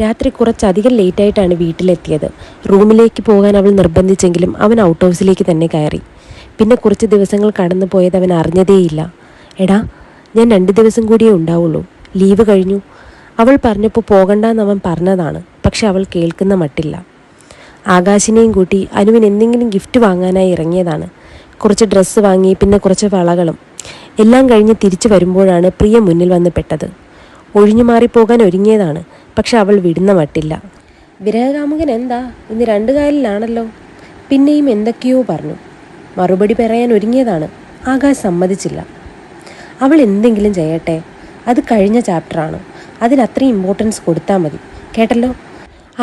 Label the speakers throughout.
Speaker 1: രാത്രി കുറച്ചധികം ലേറ്റായിട്ടാണ് വീട്ടിലെത്തിയത്. റൂമിലേക്ക് പോകാൻ അവൾ നിർബന്ധിച്ചെങ്കിലും അവൻ ഔട്ട് ഹൗസിലേക്ക് തന്നെ കയറി. പിന്നെ കുറച്ച് ദിവസങ്ങൾ കടന്നു പോയത് അവൻ അറിഞ്ഞതേയില്ല. എടാ, ഞാൻ 2 ദിവസം കൂടിയേ ഉണ്ടാവുള്ളൂ, ലീവ് കഴിഞ്ഞു. അവൾ പറഞ്ഞപ്പോൾ പോകണ്ടെന്ന് അവൻ പറഞ്ഞതാണ്. പക്ഷെ അവൾ കേൾക്കുന്ന മട്ടില്ല. ആകാശിനെയും കൂട്ടി അനുവിന് എന്തെങ്കിലും ഗിഫ്റ്റ് വാങ്ങാനായി ഇറങ്ങിയതാണ്. കുറച്ച് ഡ്രസ്സ് വാങ്ങി, പിന്നെ കുറച്ച് വളകളും എല്ലാം കഴിഞ്ഞ് തിരിച്ചു വരുമ്പോഴാണ് പ്രിയ മുന്നിൽ വന്ന് പെട്ടത്. ഒഴിഞ്ഞു മാറിപ്പോകാൻ ഒരുങ്ങിയതാണ്. പക്ഷെ അവൾ വിടുന്ന മട്ടില്ല. വിരഹകാമുകൻ എന്താ ഇന്ന് 2 കാലിലാണല്ലോ. പിന്നെയും എന്തൊക്കെയോ പറഞ്ഞു. മറുപടി പറയാൻ ഒരുങ്ങിയതാണ്. ആകാശ് സമ്മതിച്ചില്ല. അവൾ എന്തെങ്കിലും ചെയ്യട്ടെ, അത് കഴിഞ്ഞ ചാപ്റ്ററാണ്, അതിനത്രയും ഇമ്പോർട്ടൻസ് കൊടുത്താൽ മതി, കേട്ടല്ലോ.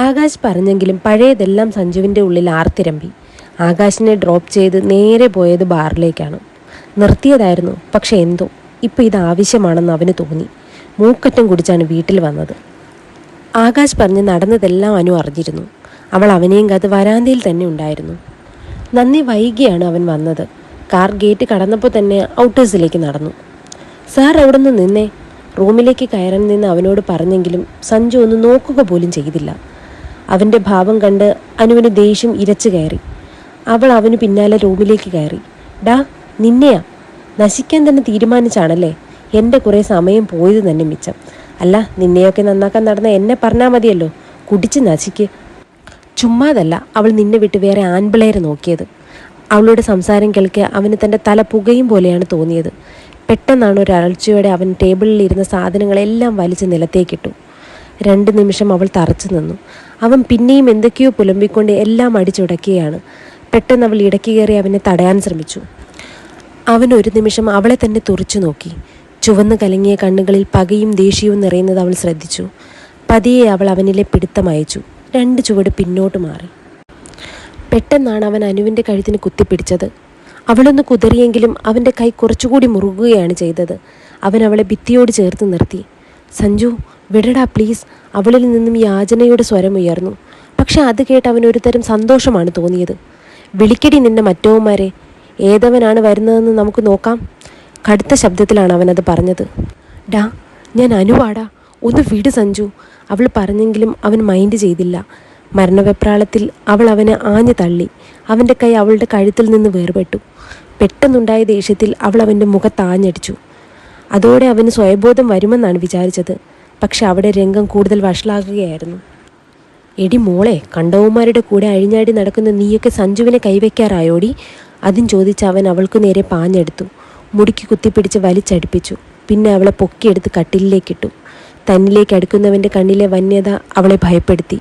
Speaker 1: ആകാശ് പറഞ്ഞെങ്കിലും പഴയതെല്ലാം സഞ്ജുവിൻ്റെ ഉള്ളിൽ ആർത്തിരമ്പി. ആകാശിനെ ഡ്രോപ്പ് ചെയ്ത് നേരെ പോയത് ബാറിലേക്കാണ്. നിർത്തിയതായിരുന്നു, പക്ഷെ എന്തോ ഇപ്പോൾ ഇത് ആവശ്യമാണെന്ന് അവന് തോന്നി. മൂക്കറ്റം കുടിച്ചാണ് വീട്ടിൽ വന്നത്. ആകാശ് പറഞ്ഞ് നടന്നതെല്ലാം അനു അറിഞ്ഞിരുന്നു. അവൾ അവനെയും കാത്ത് വരാന്തയിൽ തന്നെ ഉണ്ടായിരുന്നു. നന്ദി വൈകിയാണ് അവൻ വന്നത്. കാർ ഗേറ്റ് കടന്നപ്പോൾ തന്നെ ഔട്ടേഴ്സിലേക്ക് നടന്നു. സാർ അവിടെ നിന്ന് നിന്നേ, റൂമിലേക്ക് കയറാൻ നിന്ന് അവനോട് പറഞ്ഞെങ്കിലും സഞ്ജു ഒന്ന് നോക്കുക പോലും ചെയ്തില്ല. അവൻ്റെ ഭാവം കണ്ട് അനുവിന് ദേഷ്യം ഇരച്ചു കയറി. അവൾ അവന് പിന്നാലെ റൂമിലേക്ക് കയറി. ഡാ, നിന്നെയാ നശിക്കാൻ തന്നെ തീരുമാനിച്ചാണല്ലേ. എൻ്റെ കുറേ സമയം പോയത് തന്നെ മിച്ചം. അല്ല, നിന്നെയൊക്കെ നന്നാക്കാൻ നടന്ന എന്നെ പറഞ്ഞാൽ മതിയല്ലോ, കുടിച്ച് നശിക്ക്. ചുമ്മാതല്ല അവൾ നിന്നെ വിട്ട് വേറെ ആൺപിള്ളേരെ നോക്കിയത്. അവളുടെ സംസാരം കേൾക്കെ അവന് തൻ്റെ തല പുകയും പോലെയാണ് തോന്നിയത്. പെട്ടെന്നാണ് ഒരലർച്ചയോടെ അവൻ ടേബിളിലിരുന്ന സാധനങ്ങളെല്ലാം വലിച്ച് നിലത്തേക്കിട്ടു. 2 നിമിഷം അവൾ തറച്ചു നിന്നു. അവൻ പിന്നെയും എന്തൊക്കെയോ പുലമ്പിക്കൊണ്ട് എല്ലാം അടിച്ചുടക്കുകയാണ്. പെട്ടെന്ന് അവൾ ഇടയ്ക്ക് കയറി അവനെ തടയാൻ ശ്രമിച്ചു. അവൻ ഒരു നിമിഷം അവളെ തന്നെ തുറിച്ചു നോക്കി. ചുവന്നു കലങ്ങിയ കണ്ണുകളിൽ പകയും ദേഷ്യവും നിറയുന്നത് അവൾ ശ്രദ്ധിച്ചു. പതിയെ അവൾ അവനിലെ പിടുത്തം അയച്ചു. 2 ചുവട് പിന്നോട്ട് മാറി. പെട്ടെന്നാണ് അവൻ അനുവിൻ്റെ കഴുത്തിന് കുത്തിപ്പിടിച്ചത്. അവളൊന്ന് കുതറിയെങ്കിലും അവൻ്റെ കൈ കുറച്ചുകൂടി മുറുകുകയാണ് ചെയ്തത്. അവൻ അവളെ ഭിത്തിയോട് ചേർത്ത് നിർത്തി. സഞ്ജു, വിടടാ പ്ലീസ്. അവളിൽ നിന്നും യാചനയുടെ സ്വരമുയർന്നു. പക്ഷെ അത് കേട്ട് അവനൊരു തരം സന്തോഷമാണ് തോന്നിയത്. വിളിക്കടി നിന്റെ മറ്റവന്മാരെ, ഏതവനാണ് വരുന്നതെന്ന് നമുക്ക് നോക്കാം. കടുത്ത ശബ്ദത്തിലാണ് അവനത് പറഞ്ഞത്. ഡാ, ഞാൻ അനുവാടാ, ഒന്ന് വിട് സഞ്ജു. അവൾ പറഞ്ഞെങ്കിലും അവൻ മൈൻഡ് ചെയ്തില്ല. മരണവെപ്രാളത്തിൽ അവൾ അവനെ ആഞ്ഞു തള്ളി. അവൻ്റെ കൈ അവളുടെ കഴുത്തിൽ നിന്ന് വേർപെട്ടു. പെട്ടെന്നുണ്ടായ ദേഷ്യത്തിൽ അവൾ അവൻ്റെ മുഖത്താഞ്ഞടിച്ചു. അതോടെ അവന് സ്വയബോധം വരുമെന്നാണ് വിചാരിച്ചത്. പക്ഷെ അവിടെ രംഗം കൂടുതൽ വഷളാകുകയായിരുന്നു. എടി മോളെ, കണ്ടവന്മാരുടെ കൂടെ അഴിഞ്ഞാടി നടക്കുന്ന നീയൊക്കെ സഞ്ജുവിനെ കൈവയ്ക്കാറായോടി? അതും ചോദിച്ച് അവൻ അവൾക്ക് നേരെ പാഞ്ഞെടുത്തു. മുടിക്ക് കുത്തിപ്പിടിച്ച് വലിച്ചടിപ്പിച്ചു. പിന്നെ അവളെ പൊക്കിയെടുത്ത് കട്ടിലിലേക്കിട്ടു. തന്നിലേക്ക് അടുക്കുന്നവൻ്റെ കണ്ണിലെ വന്യത അവളെ ഭയപ്പെടുത്തി.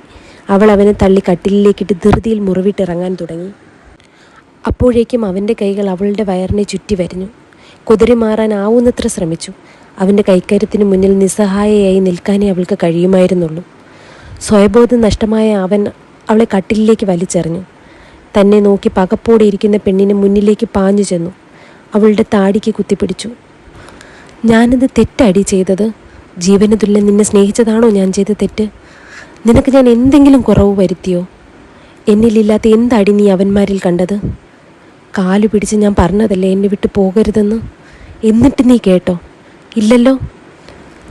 Speaker 1: അവൾ അവനെ തള്ളി കട്ടിലിലേക്കിട്ട് ധൃതിയിൽ മുറിവിട്ടിറങ്ങാൻ തുടങ്ങി. അപ്പോഴേക്കും അവൻ്റെ കൈകൾ അവളുടെ വയറിനെ ചുറ്റി വരിഞ്ഞു. കുതിരി മാറാനാവുന്നത്ര ശ്രമിച്ചു. അവൻ്റെ കൈക്കരുത്തിന് മുന്നിൽ നിസ്സഹായയായി നിൽക്കാനേ അവൾക്ക് കഴിയുമായിരുന്നുള്ളൂ. സ്വയബോധം നഷ്ടമായ അവൻ അവളെ കട്ടിലിലേക്ക് വലിച്ചെറിഞ്ഞു. തന്നെ നോക്കി പകപ്പോടെ ഇരിക്കുന്ന പെണ്ണിന് മുന്നിലേക്ക് പാഞ്ഞു ചെന്നു. അവളുടെ താടിക്ക് കുത്തിപ്പിടിച്ചു. ഞാനത് തെറ്റടി ചെയ്തത്. ജീവന് തുല്യം നിന്നെ സ്നേഹിച്ചതാണോ ഞാൻ ചെയ്ത തെറ്റ്? നിനക്ക് ഞാൻ എന്തെങ്കിലും കുറവ് വരുത്തിയോ? എന്നിലില്ലാത്ത എന്തടി നീ അവന്മാരിൽ കണ്ടത്? കാലു പിടിച്ച് ഞാൻ പറഞ്ഞതല്ലേ എന്നെ വിട്ട് പോകരുതെന്ന്. എന്നിട്ട് നീ കേട്ടോ? ഇല്ലല്ലോ.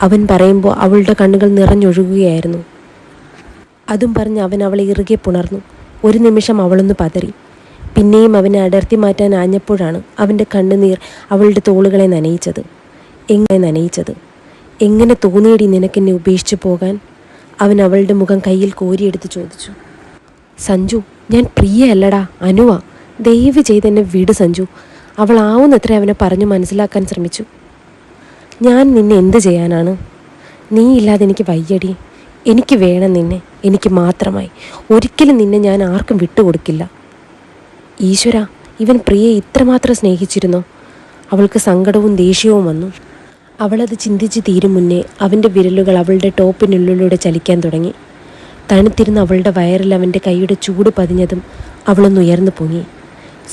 Speaker 1: അവൻ പറയുമ്പോൾ അവളുടെ കണ്ണുകൾ നിറഞ്ഞൊഴുകുകയായിരുന്നു. അതും പറഞ്ഞ് അവൻ അവളെ ഇറുകെ പുണർന്നു. ഒരു നിമിഷം അവളൊന്ന് പതറി. പിന്നെയും അവനെ അടർത്തി മാറ്റാൻ ആഞ്ഞപ്പോഴാണ് അവൻ്റെ കണ്ണുനീർ അവളുടെ തോളുകളെ നനയിച്ചത്. എങ്ങനെ തോന്നിയടി നിനക്കെന്നെ ഉപേക്ഷിച്ച് പോകാൻ? അവൻ അവളുടെ മുഖം കയ്യിൽ കോരിയെടുത്ത് ചോദിച്ചു. സഞ്ജു, ഞാൻ പ്രിയ അല്ലടാ, അനുവാ. ദയവ് ചെയ്തെന്നെ വിട് സഞ്ജു. അവൾ ആവുന്നത്ര അവനെ പറഞ്ഞു മനസ്സിലാക്കാൻ ശ്രമിച്ചു. ഞാൻ നിന്നെ എന്ത് ചെയ്യാനാണ്? നീ ഇല്ലാതെ എനിക്ക് വയ്യടി. എനിക്ക് വേണം നിന്നെ, എനിക്ക് മാത്രമായി. ഒരിക്കലും നിന്നെ ഞാൻ ആർക്കും വിട്ടുകൊടുക്കില്ല. ഈശ്വര, ഇവൻ പ്രിയയെ ഇത്രമാത്രം സ്നേഹിച്ചിരുന്നോ? അവൾക്ക് സങ്കടവും ദേഷ്യവും വന്നു. അവളത് ചിന്തിച്ച് തീരും മുന്നേ അവൻ്റെ വിരലുകൾ അവളുടെ ടോപ്പിനുള്ളിലൂടെ ചലിക്കാൻ തുടങ്ങി. തണുത്തിരുന്ന അവളുടെ വയറിൽ അവൻ്റെ കൈയുടെ ചൂട് പതിഞ്ഞതും അവളൊന്നുയർന്നു പൊങ്ങി.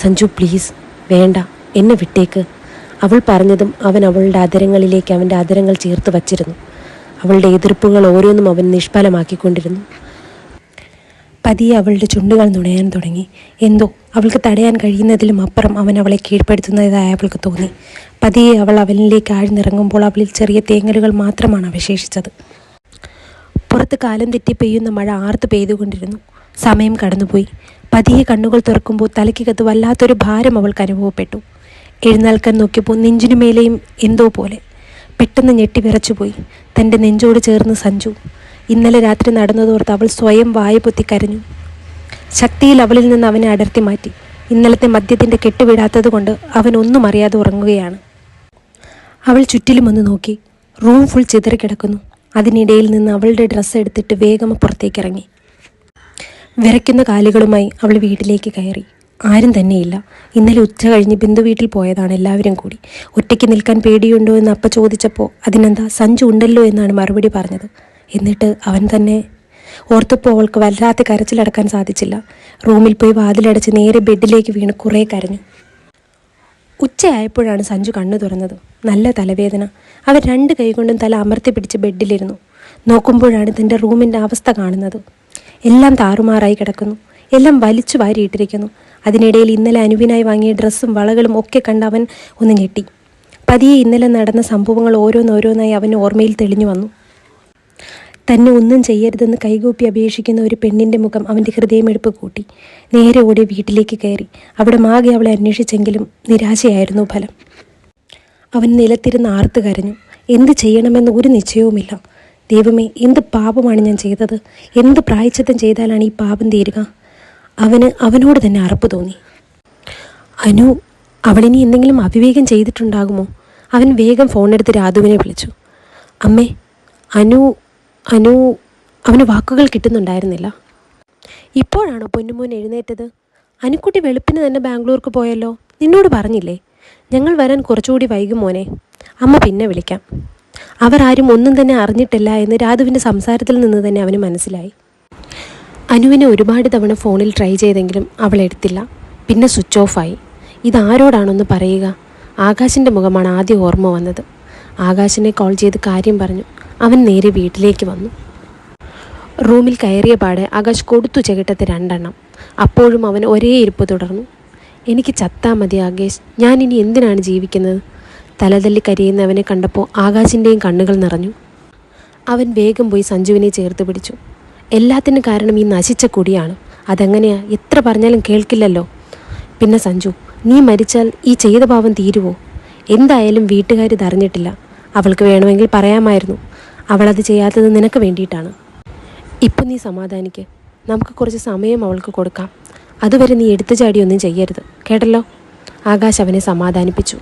Speaker 1: സഞ്ജു പ്ലീസ്, വേണ്ട, എന്നെ വിട്ടേക്ക്. അവൾ പറഞ്ഞതും അവൻ അവളുടെ അധരങ്ങളിലേക്ക് അവൻ്റെ അധരങ്ങൾ ചേർത്ത് വച്ചിരുന്നു. അവളുടെ എതിർപ്പുകൾ ഓരോന്നും അവൻ നിഷ്ഫലമാക്കിക്കൊണ്ടിരുന്നു. പതിയെ അവളുടെ ചുണ്ടുകൾ നുണയാൻ തുടങ്ങി. എന്തോ അവൾക്ക് തടയാൻ കഴിയുന്നതിലും അപ്പുറം അവൻ അവളെ കീഴ്പ്പെടുത്തുന്നതായി അവൾക്ക് തോന്നി. പതിയെ അവൾ അവനിലേക്ക് ആഴ്ന്നിറങ്ങുമ്പോൾ അവളിൽ ചെറിയ തേങ്ങലുകൾ മാത്രമാണ് അവശേഷിച്ചത്. പുറത്ത് കാലം തെറ്റി പെയ്യുന്ന മഴ ആർത്ത് പെയ്തുകൊണ്ടിരുന്നു. സമയം കടന്നുപോയി. പതിയെ കണ്ണുകൾ തുറക്കുമ്പോൾ തലയ്ക്കകത്ത് വല്ലാത്തൊരു ഭാരം അവൾക്ക് അനുഭവപ്പെട്ടു. എഴുന്നേൽക്കാൻ നോക്കിയപ്പോൾ നെഞ്ചിനുമേലെയും എന്തോ പോലെ. പെട്ടെന്ന് ഞെട്ടി വിറച്ചുപോയി. തൻ്റെ നെഞ്ചോട് ചേർന്ന് സഞ്ജു. ഇന്നലെ രാത്രി നടന്നതോർത്ത് അവൾ സ്വയം വായ പൊത്തി കരഞ്ഞു. ശക്തിയിൽ അവളിൽ നിന്ന് അവനെ അടർത്തി മാറ്റി. ഇന്നലത്തെ മദ്യത്തിൻ്റെ കെട്ടുവിടാത്തത് കൊണ്ട് അവൻ ഒന്നും അറിയാതെ ഉറങ്ങുകയാണ്. അവൾ ചുറ്റിലും ഒന്ന് നോക്കി. റൂം ഫുൾ ചിതറിക്കിടക്കുന്നു. അതിനിടയിൽ നിന്ന് അവളുടെ ഡ്രസ്സ് എടുത്തിട്ട് വേഗം പുറത്തേക്കിറങ്ങി. വിറയ്ക്കുന്ന കാലുകളുമായി അവൾ വീട്ടിലേക്ക് കയറി. ആരും തന്നെയില്ല. ഇന്നലെ ഉച്ച കഴിഞ്ഞ് ബിന്ദു വീട്ടിൽ പോയതാണ് എല്ലാവരും കൂടി. ഒറ്റയ്ക്ക് നിൽക്കാൻ പേടിയുണ്ടോ എന്ന് അപ്പ ചോദിച്ചപ്പോൾ അതിനെന്താ സഞ്ജു ഉണ്ടല്ലോ എന്നാണ് മറുപടി പറഞ്ഞത്. എന്നിട്ട് അവൻ തന്നെ ഓർത്തപ്പോൾ അവൾക്ക് വല്ലാത്ത കരച്ചിലടക്കാൻ സാധിച്ചില്ല. റൂമിൽ പോയി വാതിലടച്ച് നേരെ ബെഡിലേക്ക് വീണ് കുറേ കരഞ്ഞു. ഉച്ചയായപ്പോഴാണ് സഞ്ജു കണ്ണു തുറന്നത്. നല്ല തലവേദന. അവൻ 2 കൈകൊണ്ടും തല അമർത്തി പിടിച്ച് ബെഡിലിരുന്നു. നോക്കുമ്പോഴാണ് തൻ്റെ റൂമിൻ്റെ അവസ്ഥ കാണുന്നത്. എല്ലാം താറുമാറായി കിടക്കുന്നു. എല്ലാം വലിച്ചു വാരിയിട്ടിരിക്കുന്നു. അതിനിടയിൽ ഇന്നലെ അനുവിനായി വാങ്ങിയ ഡ്രസ്സും വളകളും ഒക്കെ കണ്ട് അവൻ ഒന്ന് ഞെട്ടി. പതിയെ ഇന്നലെ നടന്ന സംഭവങ്ങൾ ഓരോന്നോരോന്നായി അവന് ഓർമ്മയിൽ തെളിഞ്ഞു വന്നു. തന്നെ ഒന്നും ചെയ്യരുതെന്ന് കൈകൂപ്പി അപേക്ഷിക്കുന്ന ഒരു പെണ്ണിൻ്റെ മുഖം അവൻ്റെ ഹൃദയമെടുപ്പ് കൂട്ടി. നേരെ ഓടി വീട്ടിലേക്ക് കയറി. അവിടെ മാകെ അവളെ അന്വേഷിച്ചെങ്കിലും നിരാശയായിരുന്നു ഫലം. അവൻ നിലത്തിരുന്ന് ആർത്ത് കരഞ്ഞു. എന്ത് ചെയ്യണമെന്ന് ഒരു നിശ്ചയവുമില്ല. ദൈവമേ, എന്ത് പാപമാണ് ഞാൻ ചെയ്തത്? എന്ത് പ്രായശ്ചിത്തം ചെയ്താലാണ് ഈ പാപം തീരുക? അവനോട് തന്നെ അറപ്പ് തോന്നി. അനു അവളിനി എന്തെങ്കിലും അവിവേകം ചെയ്തിട്ടുണ്ടാകുമോ? അവൻ വേഗം ഫോണെടുത്ത് രാധുവിനെ വിളിച്ചു. അമ്മേ, അനു അവന് വാക്കുകൾ കിട്ടുന്നുണ്ടായിരുന്നില്ല. ഇപ്പോഴാണോ പൊന്നുമോൻ എഴുന്നേറ്റത്? അനുക്കുട്ടി വെളുപ്പിന് തന്നെ ബാംഗ്ലൂർക്ക് പോയല്ലോ. നിന്നോട് പറഞ്ഞില്ലേ? ഞങ്ങൾ വരാൻ കുറച്ചുകൂടി വൈകും മോനെ. അമ്മ പിന്നെ വിളിക്കാം. അവർ ആരും ഒന്നും തന്നെ അറിഞ്ഞിട്ടില്ല എന്ന് രാധുവിൻ്റെ സംസാരത്തിൽ നിന്ന് തന്നെ അവന് മനസ്സിലായി. അനുവിനെ ഒരുപാട് തവണ ഫോണിൽ ട്രൈ ചെയ്തെങ്കിലും അവൾ എടുത്തില്ല. പിന്നെ സ്വിച്ച് ഓഫായി. ഇതാരോടാണൊന്ന് പറയുക? ആകാശിൻ്റെ മുഖമാണ് ആദ്യം ഓർമ്മ വന്നത്. ആകാശിനെ കോൾ ചെയ്ത് കാര്യം പറഞ്ഞു. അവൻ നേരെ വീട്ടിലേക്ക് വന്നു. റൂമിൽ കയറിയ പാടെ ആകാശ് കൊടുത്തു ചെകിട്ടത്ത് 2 എണ്ണം. അപ്പോഴും അവൻ ഒരേ ഇരിപ്പ് തുടർന്നു. എനിക്ക് ചത്താ മതി ആകേഷ്, ഞാനിനി എന്തിനാണ് ജീവിക്കുന്നത്? തലതല്ലി കരയുന്നവനെ കണ്ടപ്പോൾ ആകാശിൻ്റെയും കണ്ണുകൾ നിറഞ്ഞു. അവൻ വേഗം പോയി സഞ്ജുവിനെ ചേർത്ത് പിടിച്ചു. എല്ലാത്തിനും കാരണം ഈ നശിച്ച കുടിയാണ്. അതെങ്ങനെയാ? എത്ര പറഞ്ഞാലും കേൾക്കില്ലല്ലോ. പിന്നെ സഞ്ജു, നീ മരിച്ചാൽ ഈ ചെയ്ത പാവം തീരുവോ? എന്തായാലും വീട്ടുകാർ ഇതറിഞ്ഞിട്ടില്ല. അവൾക്ക് വേണമെങ്കിൽ പറയാമായിരുന്നു. അവളത് ചെയ്യാത്തത് നിനക്ക് വേണ്ടിയിട്ടാണ്. ഇപ്പം നീ സമാധാനിക്ക്. നമുക്ക് കുറച്ച് സമയം അവൾക്ക് കൊടുക്കാം. അതുവരെ നീ എടുത്തു ചാടിയൊന്നും ചെയ്യരുത്, കേട്ടല്ലോ? ആകാശ് അവനെ സമാധാനിപ്പിച്ചു.